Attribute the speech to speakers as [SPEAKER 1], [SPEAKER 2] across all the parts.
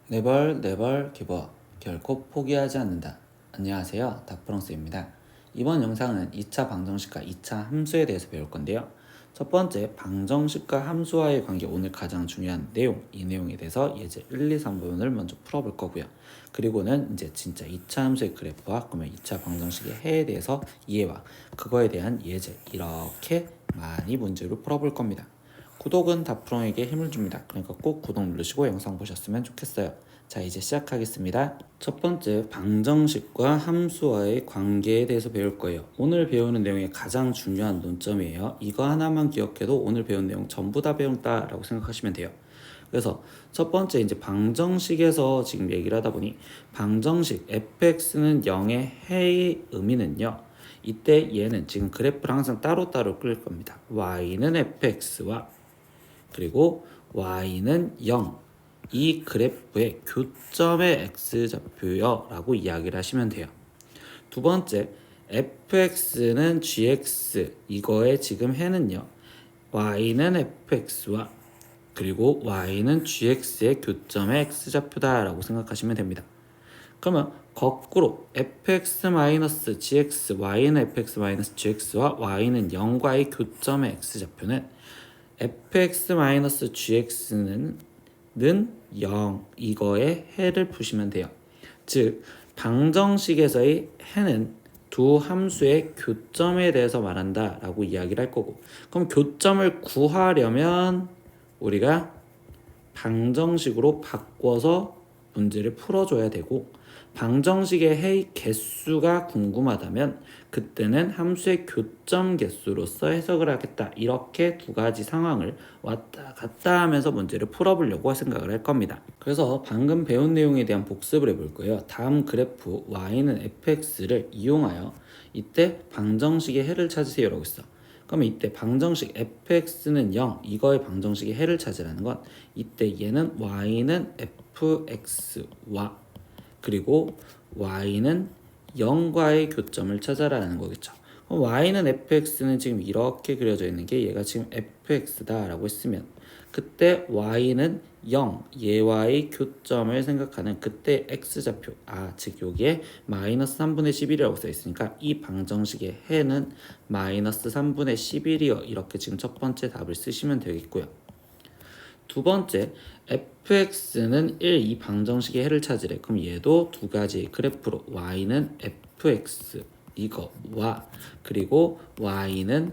[SPEAKER 1] 네벌 기버 결코 포기하지 않는다. 안녕하세요, 닥프랑스입니다. 이번 영상은 2차 방정식과 2차 함수에 대해서 배울 건데요. 첫 번째, 방정식과 함수와의 관계, 오늘 가장 중요한 내용, 이 내용에 대해서 예제 1, 2, 3부분을 먼저 풀어볼 거고요. 그리고는 이제 진짜 2차 함수의 그래프와 그러면 2차 방정식의 해에 대해서 이해와 그거에 대한 예제, 이렇게 많이 문제로 풀어볼 겁니다. 구독은 다프롱에게 힘을 줍니다. 그러니까 꼭 구독 누르시고 영상 보셨으면 좋겠어요. 자, 이제 시작하겠습니다. 첫 번째, 방정식과 함수와의 관계에 대해서 배울 거예요. 오늘 배우는 내용의 가장 중요한 논점이에요. 이거 하나만 기억해도 오늘 배운 내용 전부 다 배운다라고 생각하시면 돼요. 그래서 첫 번째, 이제 방정식에서 지금 얘기를 하다 보니 방정식 fx는 0의 해의 의미는요, 이때 얘는 지금 그래프를 항상 따로따로 끌 겁니다. y는 fx와 그리고 y는 0, 이 그래프의 교점의 x좌표요 라고 이야기를 하시면 돼요. 두 번째, fx는 gx, 이거의 지금 해는요, y는 fx와 그리고 y는 gx의 교점의 x좌표다 라고 생각하시면 됩니다. 그러면 거꾸로 fx-gx, y는 fx-gx와 y는 0과의 교점의 x좌표는 fx-gx는 0, 이거의 해를 푸시면 돼요. 즉 방정식에서의 해는 두 함수의 교점에 대해서 말한다 라고 이야기를 할 거고, 그럼 교점을 구하려면 우리가 방정식으로 바꿔서 문제를 풀어줘야 되고, 방정식의 해의 개수가 궁금하다면 그때는 함수의 교점 개수로서 해석을 하겠다, 이렇게 두 가지 상황을 왔다 갔다 하면서 문제를 풀어보려고 생각을 할 겁니다. 그래서 방금 배운 내용에 대한 복습을 해볼 거예요. 다음 그래프 y는 fx를 이용하여 이때 방정식의 해를 찾으세요 라고 했어. 그러면 이때 방정식 fx는 0, 이거의 방정식의 해를 찾으라는 건 이때 얘는 y는 fx와 그리고 y는 0과의 교점을 찾아라는 거겠죠. y는 fx는 지금 이렇게 그려져 있는 게 얘가 지금 fx다 라고 했으면 그때 y는 0, 얘와의 교점을 생각하는 그때 x좌표, 즉 여기에 마이너스 3분의 11이라고 써 있으니까 이 방정식의 해는 마이너스 3분의 11이요, 이렇게 지금 첫 번째 답을 쓰시면 되겠고요. 두 번째, fx는 1, 이 방정식의 해를 찾으래. 그럼 얘도 두 가지의 그래프로 y는 fx 이거와 그리고 y는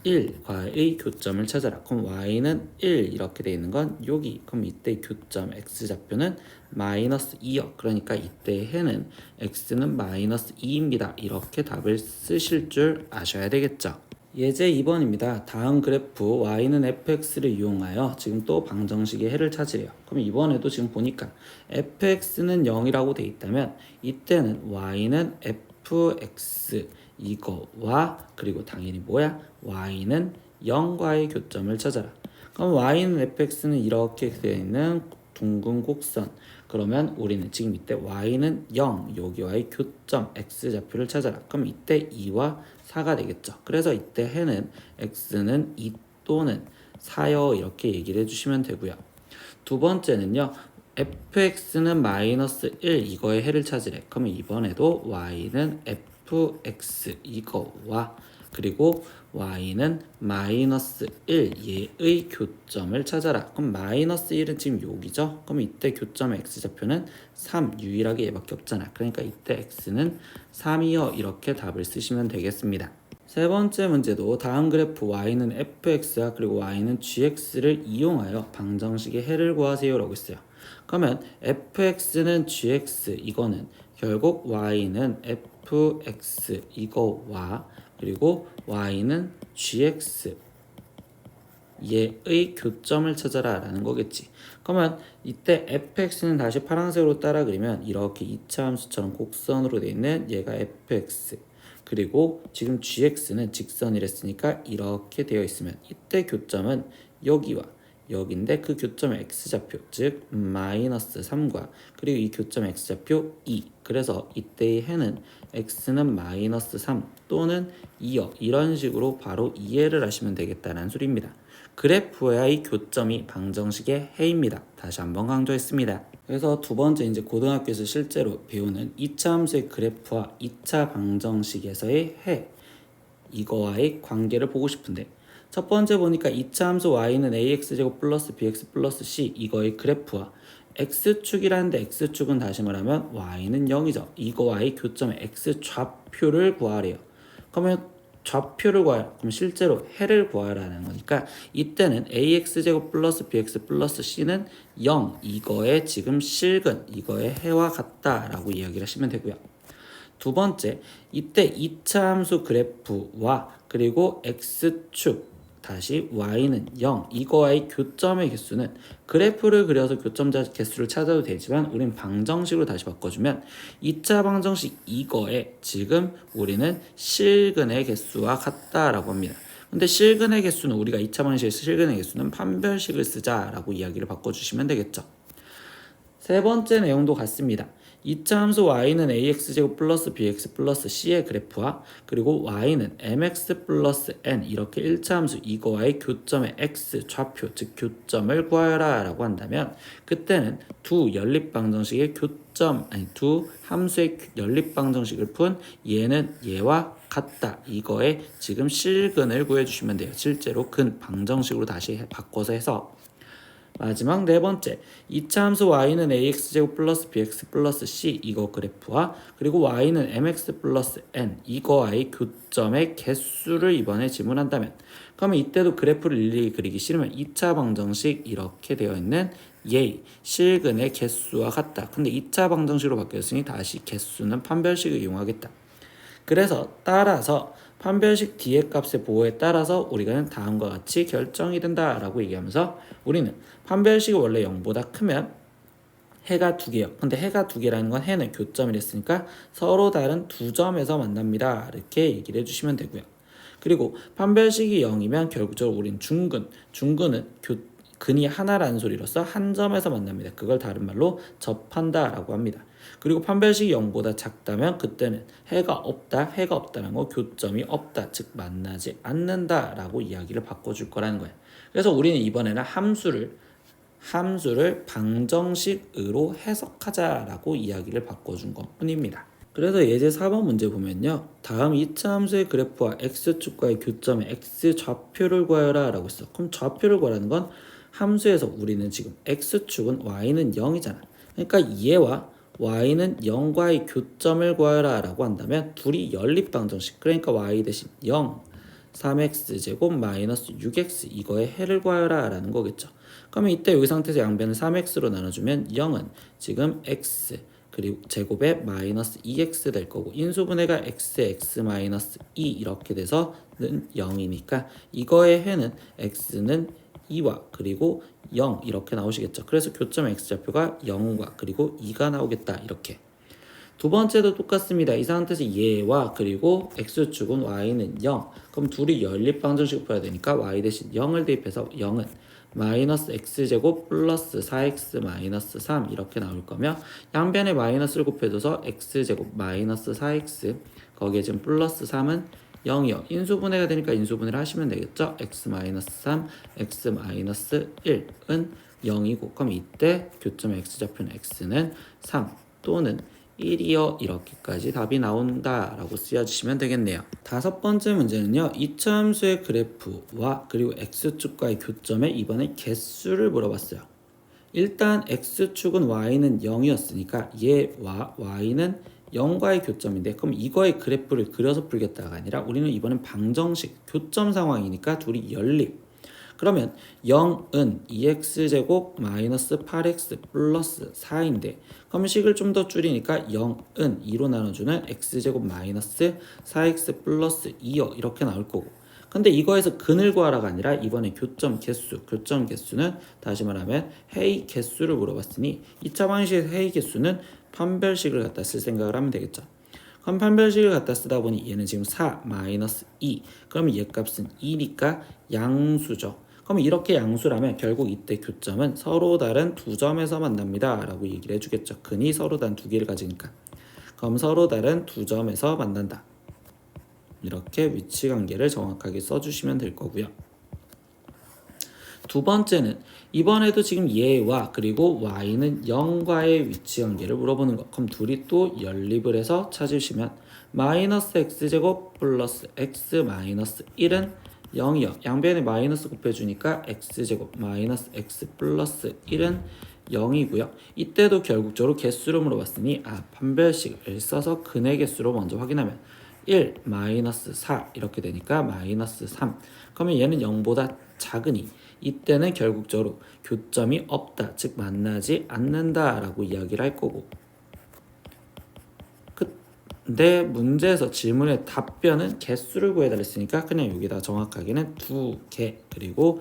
[SPEAKER 1] 1과의 교점을 찾아라. 그럼 y는 1 이렇게 돼 있는 건 여기. 그럼 이때 교점 x좌표는 마이너스 2요. 그러니까 이때 해는 x는 마이너스 2입니다. 이렇게 답을 쓰실 줄 아셔야 되겠죠. 예제 2번입니다. 다음 그래프 y는 fx를 이용하여 지금 또 방정식의 해를 찾으래요. 그럼 이번에도 지금 보니까 fx는 0이라고 돼 있다면 이때는 y는 fx 이거와 그리고 당연히 뭐야? y는 0과의 교점을 찾아라. 그럼 y는 fx는 이렇게 되어 있는 둥근 곡선, 그러면 우리는 지금 이때 y는 0, 여기와의 교점 x좌표를 찾아라. 그럼 이때 2와 4가 되겠죠. 그래서 이때 해는 x는 2 또는 4요, 이렇게 얘기를 해주시면 되고요. 두 번째는요, fx는 마이너스 1, 이거의 해를 찾으래. 그러면 이번에도 y는 fx 이거와 그리고 y는 마이너스 1, 얘의 교점을 찾아라. 그럼 마이너스 1은 지금 여기죠. 그럼 이때 교점의 x좌표는 3, 유일하게 얘밖에 없잖아. 그러니까 이때 x는 3이요, 이렇게 답을 쓰시면 되겠습니다. 세 번째 문제도 다음 그래프 y는 fx와 그리고 y는 gx를 이용하여 방정식의 해를 구하세요 라고 했어요. 그러면 fx는 gx, 이거는 결국 y는 fx 이거와 그리고 y는 gx 얘의 교점을 찾아라 라는 거겠지. 그러면 이때 fx는 다시 파란색으로 따라 그리면 이렇게 2차 함수처럼 곡선으로 되어 있는 얘가 fx, 그리고 지금 gx는 직선이랬으니까 이렇게 되어 있으면 이때 교점은 여기와 여기인데 그 교점의 x좌표, 즉 마이너스 3과 그리고 이 교점의 x좌표 2, 그래서 이때의 해는 x는 마이너스 3 또는 2요, 이런 식으로 바로 이해를 하시면 되겠다는 소리입니다. 그래프와의 교점이 방정식의 해입니다. 다시 한번 강조했습니다. 그래서 두 번째 이제 고등학교에서 실제로 배우는 2차 함수의 그래프와 2차 방정식에서의 해 이거와의 관계를 보고 싶은데 첫 번째 보니까 2차 함수 y는 ax제곱 플러스 bx 플러스 c 이거의 그래프와 x축이라는데 x축은 다시 말하면 y는 0이죠. 이거와의 교점의 x좌표를 구하래요. 그러면 좌표를 구하라. 그럼 실제로 해를 구하라는 거니까 이때는 ax제곱 플러스 bx 플러스 c는 0 이거의 지금 실근 이거의 해와 같다라고 이야기를 하시면 되고요. 두 번째, 이때 2차 함수 그래프와 그리고 x축 다시 y는 0 이거와의 교점의 개수는 그래프를 그려서 교점자 개수를 찾아도 되지만 우린 방정식으로 다시 바꿔주면 2차 방정식 이거에 지금 우리는 실근의 개수와 같다라고 합니다. 근데 실근의 개수는 우리가 2차 방정식에서 실근의 개수는 판별식을 쓰자라고 이야기를 바꿔주시면 되겠죠. 세 번째 내용도 같습니다. 2차 함수 y는 ax제곱 플러스 bx 플러스 c의 그래프와 그리고 y는 mx 플러스 n 이렇게 1차 함수 이거와의 교점의 x 좌표 즉 교점을 구하여라 라고 한다면 그때는 두 연립방정식의 두 함수의 연립방정식을 푼 얘는 얘와 같다 이거에 지금 실근을 구해주시면 돼요. 실제로 근 방정식으로 다시 바꿔서 해서 마지막 네 번째 2차 함수 y는 ax제곱 플러스 bx 플러스 c 이거 그래프와 그리고 y는 mx 플러스 n 이거와의 교점의 개수를 이번에 지문한다면 그러면 이때도 그래프를 일일이 그리기 싫으면 2차 방정식 이렇게 되어 있는 얘 실근의 개수와 같다. 근데 2차 방정식으로 바뀌었으니 다시 개수는 판별식을 이용하겠다. 그래서 따라서 판별식 뒤의 값의 보호에 따라서 우리가 다음과 같이 결정이 된다라고 얘기하면서 우리는 판별식이 원래 0보다 크면 해가 두 개요. 근데 해가 두 개라는 건 해는 교점이랬으니까 서로 다른 두 점에서 만납니다. 이렇게 얘기를 해주시면 되고요. 그리고 판별식이 0이면 결국적으로 우린 중근은 근이 하나라는 소리로서 한 점에서 만납니다. 그걸 다른 말로 접한다라고 합니다. 그리고 판별식이 0보다 작다면 그때는 해가 없다라는 거 교점이 없다, 즉 만나지 않는다라고 이야기를 바꿔줄 거라는 거예요. 그래서 우리는 이번에는 함수를 방정식으로 해석하자라고 이야기를 바꿔준 것 뿐입니다. 그래서 예제 4번 문제 보면요. 다음 2차 함수의 그래프와 x축과의 교점의 x좌표를 구하여라 라고 했어. 그럼 좌표를 구하라는 건 함수에서 우리는 지금 x축은 y는 0이잖아. 그러니까 얘와 y는 0과의 교점을 구하여라 라고 한다면 둘이 연립방정식 그러니까 y 대신 0 3x제곱 마이너스 6x 이거의 해를 구하여라 라는 거겠죠. 그러면 이때 여기 상태에서 양변을 3x로 나눠주면 0은 지금 x 그리고 제곱에 마이너스 2x 될 거고 인수분해가 x 마이너스 2 이렇게 돼서는 0이니까 이거의 해는 x는 2와 그리고 0 이렇게 나오시겠죠. 그래서 교점 x좌표가 0과 그리고 2가 나오겠다 이렇게. 두 번째도 똑같습니다. 이 상태에서 얘와 그리고 x축은 y는 0 그럼 둘이 연립방정식을 풀어야 되니까 y 대신 0을 대입해서 0은 마이너스 x제곱 플러스 4x 마이너스 3 이렇게 나올 거며 양변에 마이너스를 곱해줘서 x제곱 마이너스 4x 거기에 지금 플러스 3은 0이요. 인수분해가 되니까 인수분해를 하시면 되겠죠. x 마이너스 3, x 마이너스 1은 0이고 그럼 이때 교점의 x좌표는 x는 3 또는 1이요. 이렇게까지 답이 나온다라고 쓰여주시면 되겠네요. 다섯 번째 문제는요. 2차 함수의 그래프와 그리고 x축과의 교점에 이번에 개수를 물어봤어요. 일단 x축은 y는 0이었으니까 얘와 y는 0과의 교점인데 그럼 이거의 그래프를 그려서 풀겠다가 아니라 우리는 이번엔 방정식 교점 상황이니까 둘이 연립 그러면 0은 2x제곱 마이너스 8x 플러스 4인데 그럼 식을 좀 더 줄이니까 0은 2로 나눠주는 x제곱 마이너스 4x 플러스 2요 이렇게 나올 거고 근데 이거에서 근을 구하라가 아니라 이번에 교점 개수는 다시 말하면 해의 개수를 물어봤으니 2차 방식의 해의 개수는 판별식을 갖다 쓸 생각을 하면 되겠죠. 그럼 판별식을 갖다 쓰다 보니 얘는 지금 4 마이너스 2 그럼 얘 값은 2니까 양수죠. 그럼 이렇게 양수라면 결국 이때 교점은 서로 다른 두 점에서 만납니다 라고 얘기를 해주겠죠. 근이 서로 다른 두 개를 가지니까 그럼 서로 다른 두 점에서 만난다 이렇게 위치관계를 정확하게 써주시면 될 거고요. 두 번째는 이번에도 지금 얘와 그리고 y는 0과의 위치 관계를 물어보는 거. 그럼 둘이 또 연립을 해서 찾으시면 마이너스 x제곱 플러스 x 마이너스 1은 0이요. 양변에 마이너스 곱해주니까 x제곱 마이너스 x 플러스 1은 0이고요. 이때도 결국적으로 개수로 물어봤으니 판별식을 써서 근의 개수로 먼저 확인하면 1 마이너스 4 이렇게 되니까 마이너스 3. 그러면 얘는 0보다 작으니 이때는 결국적으로 교점이 없다, 즉 만나지 않는다 라고 이야기를 할 거고, 근데 문제에서 질문의 답변은 개수를 구해달라 했으니까 그냥 여기다 정확하게는 2개 그리고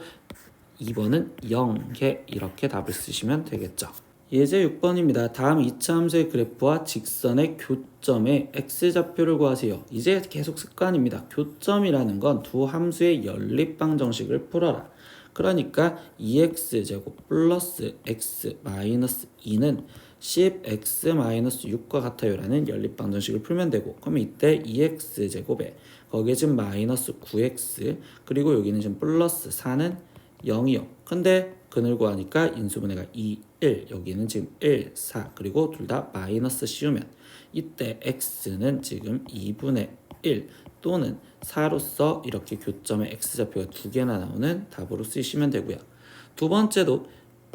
[SPEAKER 1] 2번은 0개 이렇게 답을 쓰시면 되겠죠. 예제 6번입니다. 다음 2차 함수의 그래프와 직선의 교점의 x좌표를 구하세요. 이제 계속 습관입니다. 교점이라는 건 두 함수의 연립방 정식을 풀어라. 그러니까 2x제곱 플러스 x 마이너스 2는 10x-6과 같아요 라는 연립방 정식을 풀면 되고, 그러면 이때 2x제곱에 거기에 지금 마이너스 9x 그리고 여기는 지금 플러스 4는 0이요. 근데 근을 구하니까 인수분해가 2, 1 여기는 지금 1, 4 그리고 둘 다 마이너스 씌우면 이때 x는 지금 2분의 1 또는 4로서 이렇게 교점의 x좌표가 두 개나 나오는 답으로 쓰시면 되고요. 두 번째도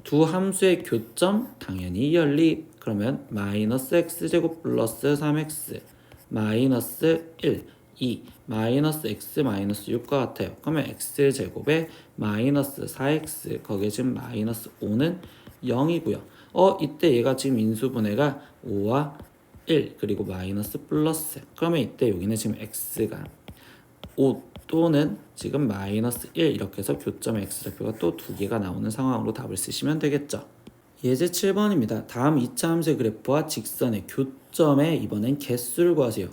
[SPEAKER 1] 두 함수의 교점 당연히 연립. 그러면 마이너스 x제곱 플러스 3x 마이너스 1 2 마이너스 x 마이너스 6과 같아요. 그러면 x제곱에 마이너스 4x 거기에 지금 마이너스 5는 0이고요. 이때 얘가 지금 인수분해가 5와 1 그리고 마이너스 플러스, 그러면 이때 여기는 지금 x가 5 또는 지금 마이너스 1 이렇게 해서 교점의 x좌표가 또 두 개가 나오는 상황으로 답을 쓰시면 되겠죠. 예제 7번입니다. 다음 2차 함수의 그래프와 직선의 교점의 이번엔 개수를 구하세요.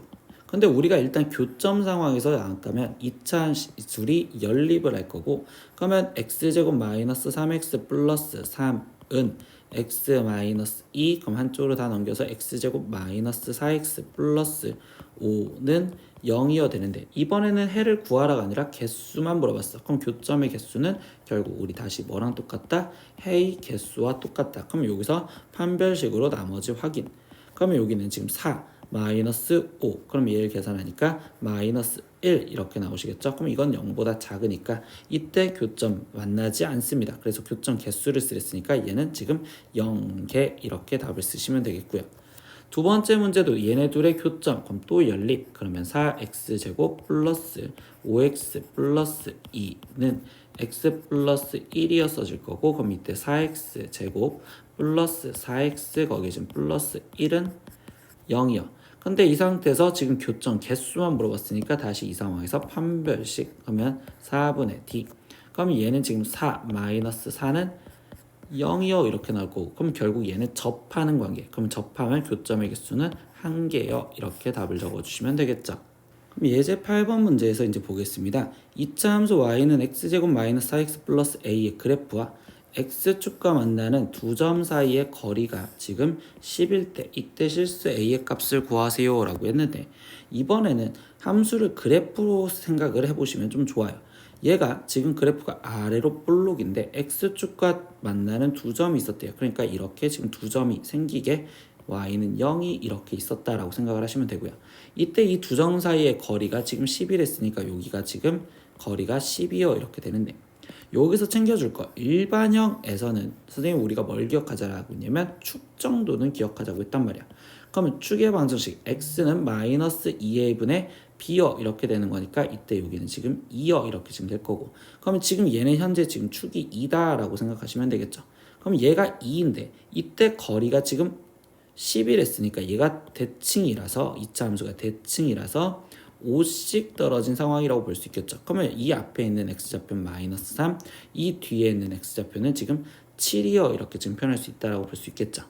[SPEAKER 1] 근데 우리가 일단 교점 상황에서 나왔다면 2차 둘이 연립을 할 거고, 그러면 x제곱 마이너스 3x 플러스 3은 x 마이너스 2 그럼 한쪽으로 다 넘겨서 x제곱 마이너스 4x 플러스 5는 0이어야 되는데 이번에는 해를 구하라가 아니라 개수만 물어봤어. 그럼 교점의 개수는 결국 우리 다시 뭐랑 똑같다? 해의 개수와 똑같다. 그럼 여기서 판별식으로 나머지 확인. 그러면 여기는 지금 4 마이너스 5 그럼 얘를 계산하니까 마이너스 1 이렇게 나오시겠죠. 그럼 이건 0보다 작으니까 이때 교점 만나지 않습니다. 그래서 교점 개수를 쓰랬으니까 얘는 지금 0개 이렇게 답을 쓰시면 되겠고요. 두 번째 문제도 얘네 둘의 교점 그럼 또 연립. 그러면 4x제곱 플러스 5x 플러스 2는 x 플러스 1이었어질 거고, 그럼 이때 4x제곱 플러스 4x 거기에 지금 플러스 1은 0이요. 근데 이 상태에서 지금 교점 개수만 물어봤으니까 다시 이 상황에서 판별식 하면 4분의 d. 그럼 얘는 지금 4 마이너스 4는 0이요 이렇게 나올 거고, 그럼 결국 얘는 접하는 관계. 그럼 접하면 교점의 개수는 1개요 이렇게 답을 적어주시면 되겠죠. 그럼 예제 8번 문제에서 이제 보겠습니다. 2차 함수 y는 x제곱 마이너스 4x 플러스 a의 그래프와 x축과 만나는 두 점 사이의 거리가 지금 10일 때 이때 실수 a의 값을 구하세요 라고 했는데, 이번에는 함수를 그래프로 생각을 해보시면 좀 좋아요. 얘가 지금 그래프가 아래로 볼록인데 x축과 만나는 두 점이 있었대요. 그러니까 이렇게 지금 두 점이 생기게 y는 0이 이렇게 있었다라고 생각을 하시면 되고요. 이때 이 두 점 사이의 거리가 지금 10일 했으니까 여기가 지금 거리가 10이요 이렇게 되는데, 여기서 챙겨줄 거 일반형에서는 선생님 우리가 뭘 기억하자라고 했냐면 축 정도는 기억하자고 했단 말이야. 그러면 축의 방정식 x는 마이너스 2a분의 b여 이렇게 되는 거니까 이때 여기는 지금 2여 이렇게 지금 될 거고, 그러면 지금 얘는 현재 지금 축이 2다 라고 생각하시면 되겠죠. 그럼 얘가 2인데 이때 거리가 지금 10일 했으니까 얘가 대칭이라서 2차 함수가 대칭이라서 5씩 떨어진 상황이라고 볼 수 있겠죠. 그러면 이 앞에 있는 x좌표는 마이너스 3, 이 뒤에 있는 x좌표는 지금 7이요 이렇게 지금 표현할 수 있다라고 볼 수 있겠죠.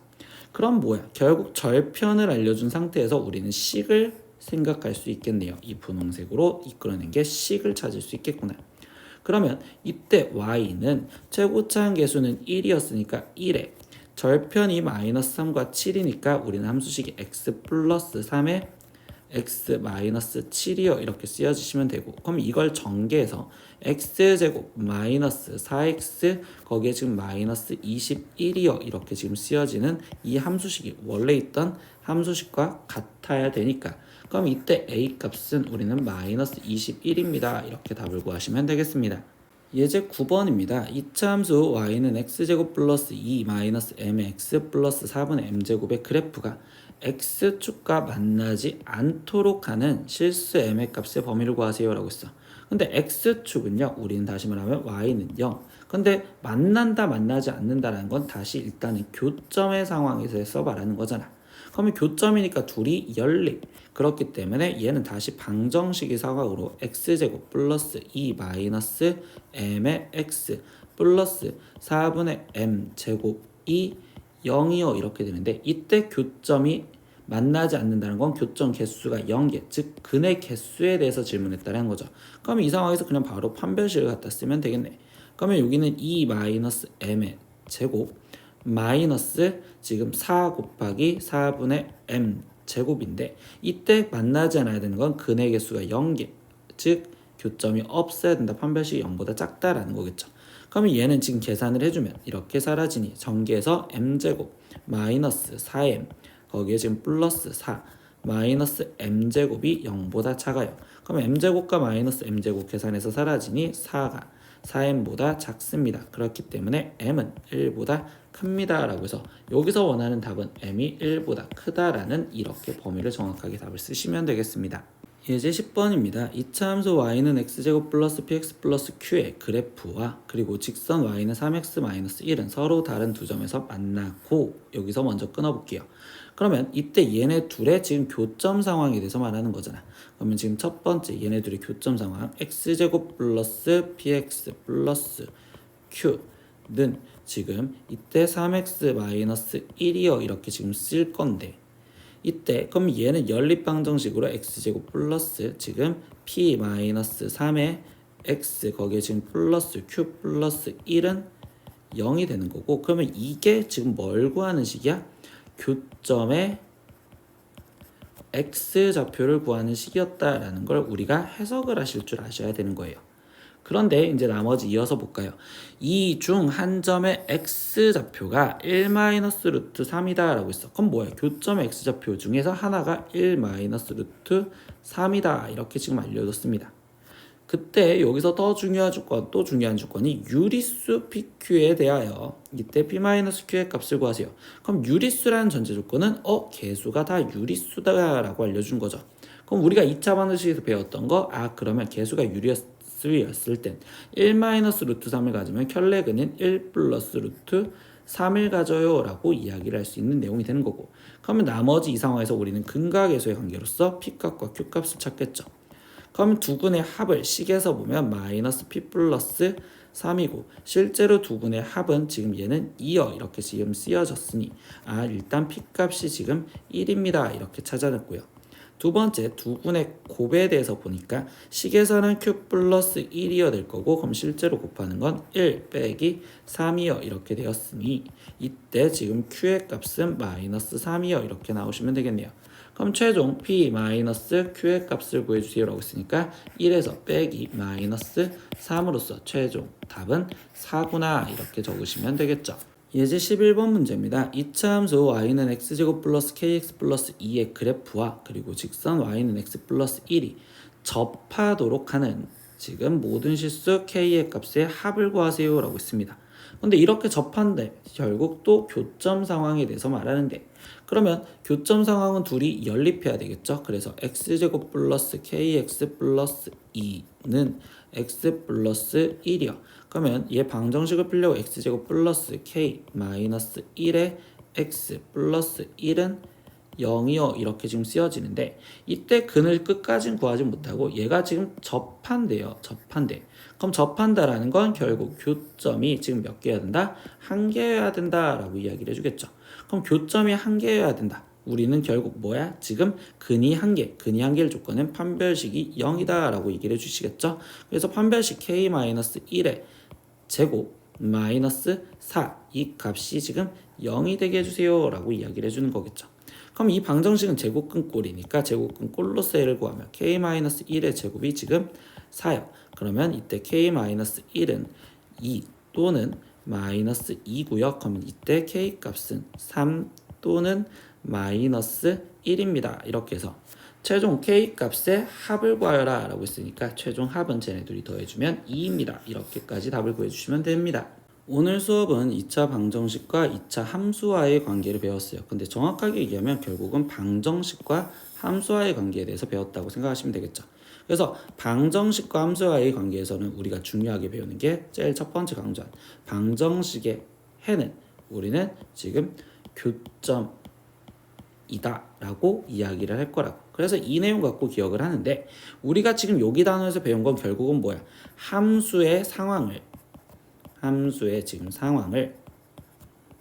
[SPEAKER 1] 그럼 뭐야? 결국 절편을 알려준 상태에서 우리는 식을 생각할 수 있겠네요. 이 분홍색으로 이끌어낸 게 식을 찾을 수 있겠구나. 그러면 이때 y는 최고차항 계수는 1이었으니까 1에 절편이 마이너스 3과 7이니까 우리는 함수식이 x 플러스 3의 x-7이요 이렇게 쓰여주시면 되고, 그럼 이걸 전개해서 x제곱 마이너스 4x 거기에 지금 마이너스 21이요 이렇게 지금 쓰여지는 이 함수식이 원래 있던 함수식과 같아야 되니까, 그럼 이때 a 값은 우리는 마이너스 21입니다. 이렇게 답을 구하시면 되겠습니다. 예제 9번입니다. 이차 함수 y는 x제곱 플러스 2 마이너스 mx 플러스 4분의 m제곱의 그래프가 x축과 만나지 않도록 하는 실수 m의 값의 범위를 구하세요 라고 했어. 근데 x축은요, 우리는 다시 말하면 y는 0. 근데 만난다 만나지 않는다라는 건 다시 일단은 교점의 상황에서 말하는 거잖아. 그러면 교점이니까 둘이 연립. 그렇기 때문에 얘는 다시 방정식의 사각으로 x제곱 플러스 2 마이너스 m의 x 플러스 4분의 m 제곱이 0이요 이렇게 되는데, 이때 교점이 만나지 않는다는 건 교점 개수가 0개, 즉 근의 개수에 대해서 질문했다는 거죠. 그러면 이 상황에서 그냥 바로 판별식을 갖다 쓰면 되겠네. 그러면 여기는 2 마이너스 m의 제곱 마이너스 지금 4 곱하기 4분의 m 제곱인데, 이때 만나지 않아야 되는 건 근의 개수가 0개, 즉 교점이 없어야 된다. 판별식이 0보다 작다라는 거겠죠. 그러면 얘는 지금 계산을 해주면 이렇게 사라지니 전개해서 m제곱 마이너스 4m 거기에 지금 플러스 4 마이너스 m제곱이 0보다 작아요. 그럼 m제곱과 마이너스 m제곱 계산해서 사라지니 4가 4m보다 작습니다. 그렇기 때문에 m은 1보다 큽니다 라고 해서 여기서 원하는 답은 m이 1보다 크다라는 이렇게 범위를 정확하게 답을 쓰시면 되겠습니다. 예제 10번입니다. 이차 함수 y는 x제곱 플러스 px 플러스 q의 그래프와 그리고 직선 y는 3x 마이너스 1은 서로 다른 두 점에서 만나고, 여기서 먼저 끊어볼게요. 그러면 이때 얘네 둘의 지금 교점 상황에 대해서 말하는 거잖아. 그러면 지금 첫 번째 얘네 둘의 교점 상황 x제곱 플러스 px 플러스 q는 지금 이때 3x 마이너스 1이요 이렇게 지금 쓸 건데, 이때 그럼 얘는 연립방정식으로 x제곱 플러스 지금 p 마이너스 3의 x 거기에 지금 플러스 q 플러스 1은 0이 되는 거고, 그러면 이게 지금 뭘 구하는 식이야? 교점의 x좌표를 구하는 식이었다라는 걸 우리가 해석을 하실 줄 아셔야 되는 거예요. 그런데 이제 나머지 이어서 볼까요? 이 중 한 점의 x좌표가 1-루트3이다 라고 했어. 그럼 뭐야? 교점의 x좌표 중에서 하나가 1-루트3이다 이렇게 지금 알려줬습니다. 그때 여기서 더 중요한 조건, 또 중요한 조건이 유리수 PQ에 대하여 이때 P-Q의 값을 구하세요. 그럼 유리수라는 전제 조건은 개수가 다 유리수다라고 알려준 거죠. 그럼 우리가 2차 방정식에서 배웠던 거, 그러면 개수가 유리수였을 땐 1-루트3을 가지면 켤레근은 1+루트3을 가져요 라고 이야기를 할 수 있는 내용이 되는 거고, 그러면 나머지 이 상황에서 우리는 근과 계수의 관계로서 P값과 Q값을 찾겠죠. 그럼 두 근의 합을 식에서 보면 마이너스 p 플러스 3이고, 실제로 두 근의 합은 지금 얘는 2요 이렇게 지금 쓰여졌으니 일단 p 값이 지금 1입니다 이렇게 찾아냈고요. 두 번째 두 근의 곱에 대해서 보니까 식에서는 q 플러스 1이어 될 거고, 그럼 실제로 곱하는 건 1 빼기 3이어 이렇게 되었으니 이때 지금 q의 값은 마이너스 3이어 이렇게 나오시면 되겠네요. 그럼 최종 p 마이너스 q의 값을 구해주세요 라고 했으니까 1에서 빼기 마이너스 3으로서 최종 답은 4구나 이렇게 적으시면 되겠죠. 예제 11번 문제입니다. 2차 함수 y는 x제곱 플러스 kx 플러스 2의 그래프와 그리고 직선 y는 x 플러스 1이 접하도록 하는 지금 모든 실수 k의 값의 합을 구하세요 라고 했습니다. 근데 이렇게 접한데 결국 또 교점 상황에 대해서 말하는데, 그러면 교점 상황은 둘이 연립해야 되겠죠. 그래서 x제곱 플러스 kx 플러스 2는 x 플러스 1이요. 그러면 얘 방정식을 풀려고 x제곱 플러스 k 마이너스 1의 x 플러스 1은 0이요 이렇게 지금 쓰여지는데, 이때 근을 끝까지는 구하지 못하고 얘가 지금 접한대요. 접한대. 그럼 접한다라는 건 결국 교점이 지금 몇 개여야 된다? 한 개여야 된다라고 이야기를 해주겠죠. 그럼 교점이 한 개여야 된다. 우리는 결국 뭐야? 지금 근이 한 개, 근이 한 개를 조건은 판별식이 0이다 라고 얘기를 해주시겠죠. 그래서 판별식 k-1의 제곱 마이너스 4, 이 값이 지금 0이 되게 해주세요 라고 이야기를 해주는 거겠죠. 그럼 이 방정식은 제곱근 꼴이니까 제곱근 꼴로서 L을 구하면 K-1의 제곱이 지금 4요. 그러면 이때 K-1은 2 또는 마이너스 2고요. 그러면 이때 K 값은 3 또는 마이너스 1입니다. 이렇게 해서 최종 K 값의 합을 구하여라 라고 했으니까 최종 합은 쟤네 둘이 더해주면 2입니다. 이렇게까지 답을 구해주시면 됩니다. 오늘 수업은 2차 방정식과 2차 함수와의 관계를 배웠어요. 근데 정확하게 얘기하면 결국은 방정식과 함수와의 관계에 대해서 배웠다고 생각하시면 되겠죠. 그래서 방정식과 함수와의 관계에서는 우리가 중요하게 배우는 게 제일 첫 번째 강조한 방정식의 해는 우리는 지금 교점이다 라고 이야기를 할 거라고. 그래서 이 내용 갖고 기억을 하는데 우리가 지금 여기 단어에서 배운 건 결국은 뭐야? 함수의 지금 상황을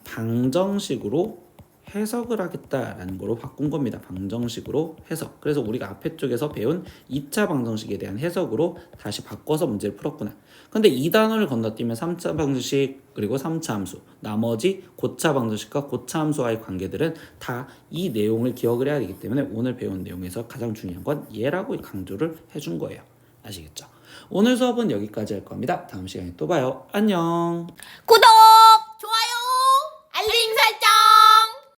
[SPEAKER 1] 방정식으로 해석을 하겠다라는 거로 바꾼 겁니다. 방정식으로 해석. 그래서 우리가 앞에 쪽에서 배운 2차 방정식에 대한 해석으로 다시 바꿔서 문제를 풀었구나. 근데 이 단어를 건너뛰면 3차 방정식 그리고 3차 함수, 나머지 고차 방정식과 고차 함수와의 관계들은 다 이 내용을 기억을 해야 되기 때문에 오늘 배운 내용에서 가장 중요한 건 얘라고 강조를 해준 거예요. 아시겠죠? 오늘 수업은 여기까지 할 겁니다. 다음 시간에 또 봐요. 안녕.
[SPEAKER 2] 구독, 좋아요, 알림 설정.